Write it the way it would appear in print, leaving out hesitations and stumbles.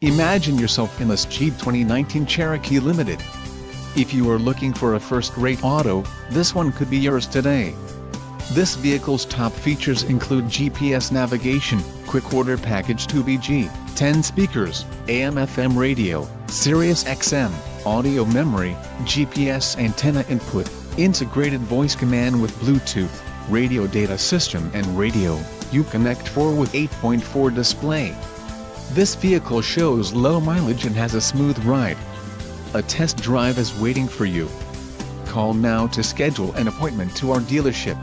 Imagine yourself in this cheap 2019 Cherokee Limited. If you are looking for a first-rate auto, this one could be yours today. This vehicle's top features include GPS navigation, quick order package 2BG, 10 speakers, AM/FM radio, Sirius XM, audio memory, GPS antenna input, integrated voice command with Bluetooth, radio data system and radio, Uconnect 4 with 8.4 display. This vehicle shows low mileage and has a smooth ride. A test drive is waiting for you. Call now to schedule an appointment to our dealership.